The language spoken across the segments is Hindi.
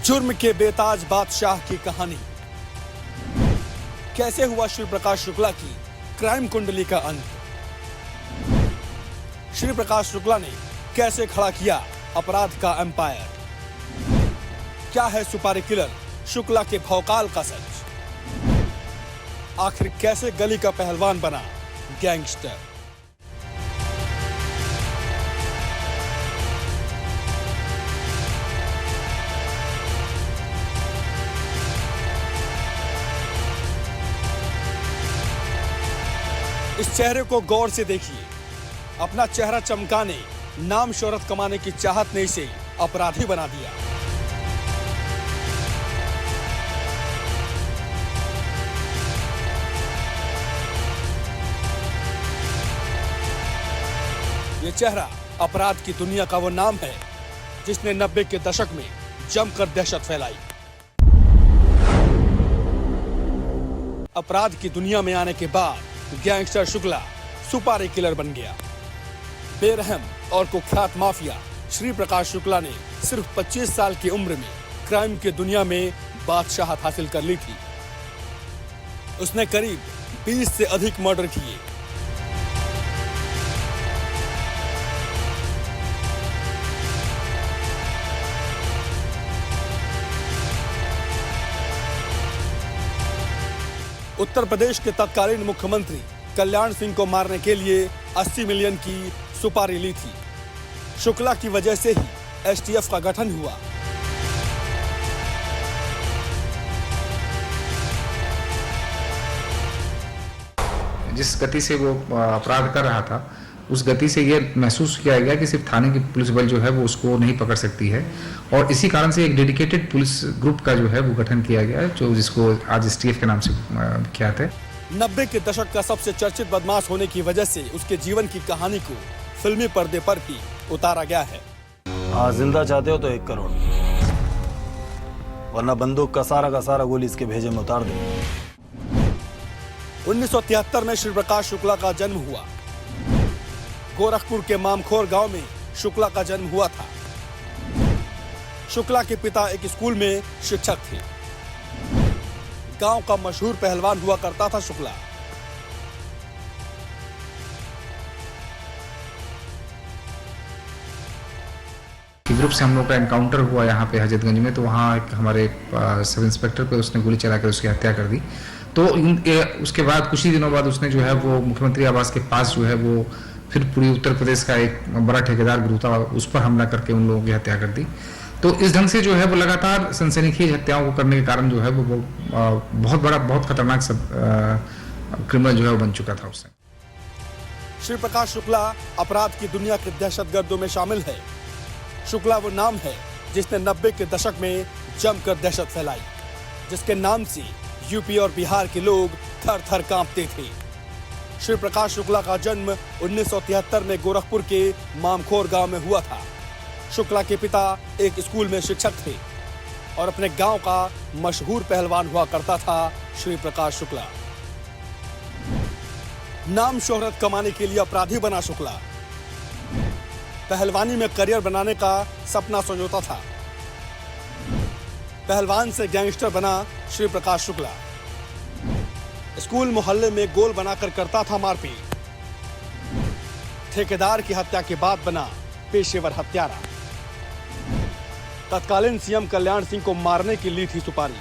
जुर्म के बेताज बादशाह की कहानी। कैसे हुआ श्री प्रकाश शुक्ला की क्राइम कुंडली का अंत। श्री प्रकाश शुक्ला ने कैसे खड़ा किया अपराध का एम्पायर। क्या है सुपारी किलर शुक्ला के भौकाल का सच। आखिर कैसे गली का पहलवान बना गैंगस्टर। इस चेहरे को गौर से देखिए। अपना चेहरा चमकाने, नाम शोहरत कमाने की चाहत ने इसे अपराधी बना दिया। ये चेहरा अपराध की दुनिया का वो नाम है जिसने 90 के दशक में जमकर दहशत फैलाई। अपराध की दुनिया में आने के बाद गैंगस्टर शुक्ला सुपारी किलर बन गया। बेरहम और कुख्यात माफिया श्री प्रकाश शुक्ला ने सिर्फ 25 साल की उम्र में क्राइम की दुनिया में बादशाहत हासिल कर ली थी। उसने करीब 20 से अधिक मर्डर किए। उत्तर प्रदेश के तत्कालीन मुख्यमंत्री कल्याण सिंह को मारने के लिए 80 मिलियन की सुपारी ली थी। शुक्ला की वजह से ही एसटीएफ का गठन हुआ। जिस गति से वो अपराध कर रहा था, उस गति से ये महसूस किया गया कि सिर्फ थाने की पुलिस बल जो है वो उसको नहीं पकड़ सकती है, और इसी कारण से एक डेडिकेटेड पुलिस ग्रुप का जो है वो गठन किया गया, जो जिसको आज एसटीएफ के नाम से ख्यात है। 90 के दशक का सबसे चर्चित बदमाश होने की वजह से उसके जीवन की कहानी को फिल्मी पर्दे पर भी उतारा गया है। जिंदा चाहते हो तो 1 करोड़, वरना बंदूक का सारा गोली इसके भेजे में उतार दे। 1973 में श्री प्रकाश शुक्ला का जन्म हुआ। गोरखपुर के मामखोर गांव में शुक्ला का जन्म हुआ था। शुक्ला के पिता एक स्कूल में शिक्षक थे। गांव का मशहूर पहलवान हुआ करता था शुक्ला। ग्रुप से हम लोग का एनकाउंटर हुआ यहाँ पे हजरतगंज में, तो वहाँ एक हमारे सब इंस्पेक्टर पे उसने गोली चलाकर उसकी हत्या कर दी। तो उसके बाद कुछ ही दिनों बाद उसने जो है वो मुख्यमंत्री आवास के पास जो है वो फिर पूरी उत्तर प्रदेश का एक बड़ा ठेकेदार ग्रुप था, उस पर हमला करके उन लोगों की हत्या कर दी। तो इस ढंग से जो है वो लगातार सनसनीखेज हत्याओं को करने के कारण जो है वो बहुत बड़ा, बहुत खतरनाक क्रिमिनल जो है वो बन चुका था उससे। श्री प्रकाश शुक्ला अपराध की दुनिया के दहशतगर्दों में शामिल है। शुक्ला वो नाम है जिसने 90 के दशक में जमकर दहशत फैलाई, जिसके नाम से यूपी और बिहार के लोग थर थर कांपते थे। श्री प्रकाश शुक्ला का जन्म 1973 में गोरखपुर के मामखोर गांव में हुआ था। शुक्ला के पिता एक स्कूल में शिक्षक थे और अपने गांव का मशहूर पहलवान हुआ करता था श्री प्रकाश शुक्ला। नाम शोहरत कमाने के लिए अपराधी बना शुक्ला। पहलवानी में करियर बनाने का सपना संजोता था। पहलवान से गैंगस्टर बना श्री प्रकाश शुक्ला। स्कूल मोहल्ले में गोल बनाकर करता था मारपीट। ठेकेदार की हत्या के बाद बना पेशेवर हत्यारा। तत्कालीन सीएम कल्याण सिंह को मारने की ली थी सुपारी।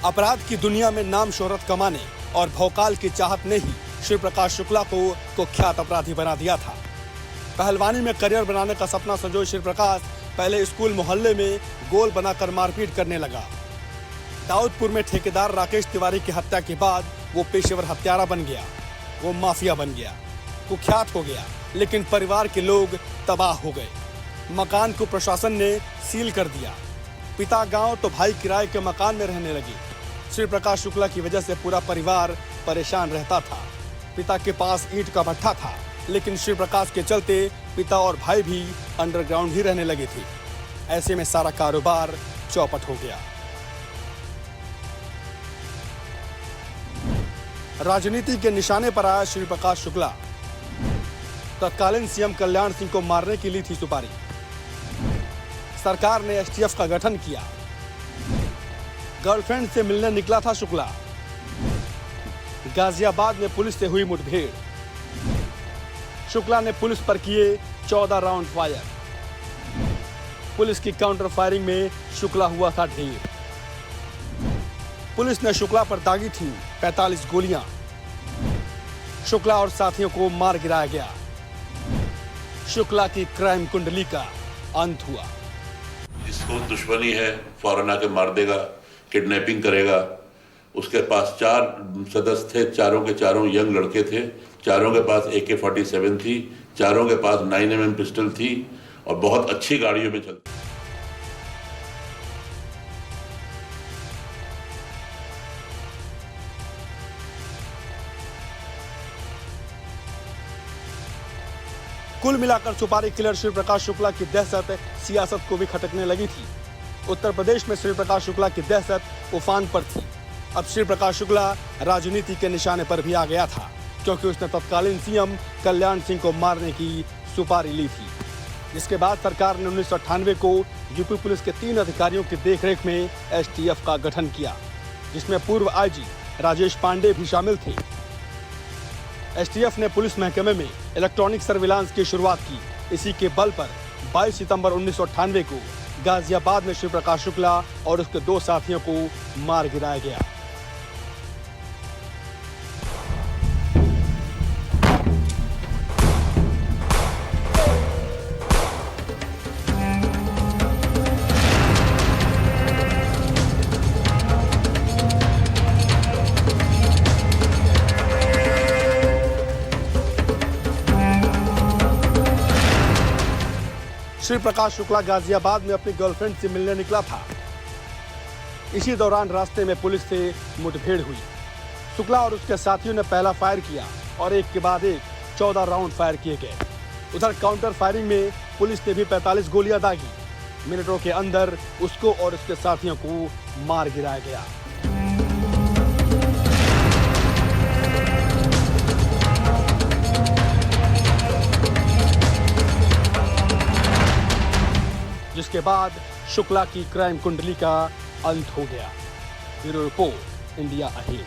अपराध की दुनिया में नाम शोहरत कमाने और भौकाल की चाहत ने ही श्री प्रकाश शुक्ला को कुख्यात अपराधी बना दिया था। पहलवानी में करियर बनाने का सपना संजोए श्री प्रकाश पहले स्कूल मोहल्ले में गोल बनाकर मारपीट करने लगा। दाऊदपुर में ठेकेदार राकेश तिवारी की हत्या के बाद वो पेशेवर हत्यारा बन गया। वो माफिया बन गया, कुख्यात हो गया, लेकिन परिवार के लोग तबाह हो गए। मकान को प्रशासन ने सील कर दिया। पिता गांव तो भाई किराए के मकान में रहने लगे। श्री प्रकाश शुक्ला की वजह से पूरा परिवार परेशान रहता था। पिता के पास ईंट का भट्ठा था, लेकिन श्री प्रकाश के चलते पिता और भाई भी अंडरग्राउंड ही रहने लगे थे। ऐसे में सारा कारोबार चौपट हो गया। राजनीति के निशाने पर आया श्री प्रकाश शुक्ला। तत्कालीन सीएम कल्याण सिंह को मारने की ली थी सुपारी। सरकार ने एसटीएफ का गठन किया। गर्लफ्रेंड से मिलने निकला था शुक्ला। गाजियाबाद में पुलिस से हुई मुठभेड़। शुक्ला ने पुलिस पर किए 14 राउंड फायर। पुलिस की काउंटर फायरिंग में शुक्ला हुआ था ढेर। पुलिस ने शुक्ला पर दागी थी 45 गोलियां। शुक्ला और साथियों को मार गिराया गया। शुक्ला की क्राइम कुंडली का अंत हुआ। इसको दुश्मनी है, फौरन आके मार देगा, किडनैपिंग करेगा। उसके पास 4 सदस्य थे, चारों के चारों यंग लड़के थे। चारों के पास AK-47 थी, चारों के पास 9mm पिस्टल थी और बहुत अच्छी गाड़ियों में चलती। कुल मिलाकर सुपारी किलर श्री प्रकाश शुक्ला की दहशत सियासत को भी खटकने लगी थी। उत्तर प्रदेश में श्री प्रकाश शुक्ला की दहशत उफान पर थी। अब श्री प्रकाश शुक्ला राजनीति के निशाने पर भी आ गया था, क्योंकि उसने तत्कालीन सीएम कल्याण सिंह को मारने की सुपारी ली थी। जिसके बाद सरकार ने 1998 को यूपी पुलिस के 3 अधिकारियों की देखरेख में एसटीएफ का गठन किया, जिसमें पूर्व आईजी राजेश पांडे भी शामिल थे। एसटीएफ ने पुलिस महकमे में इलेक्ट्रॉनिक सर्विलांस की शुरुआत की। इसी के बल पर 22 सितंबर 1998 को गाजियाबाद में श्री प्रकाश शुक्ला और उसके 2 साथियों को मार गिराया गया। श्री प्रकाश शुक्ला गाजियाबाद में अपनी गर्लफ्रेंड से मिलने निकला था। इसी दौरान रास्ते में पुलिस से मुठभेड़ हुई। शुक्ला और उसके साथियों ने पहला फायर किया और एक के बाद एक 14 राउंड फायर किए गए। उधर काउंटर फायरिंग में पुलिस ने भी 45 गोलियां दागी। मिनटों के अंदर उसको और उसके साथियों को मार गिराया गया। जिसके बाद शुक्ला की क्राइम कुंडली का अंत हो गया। Bureau report, India ahead.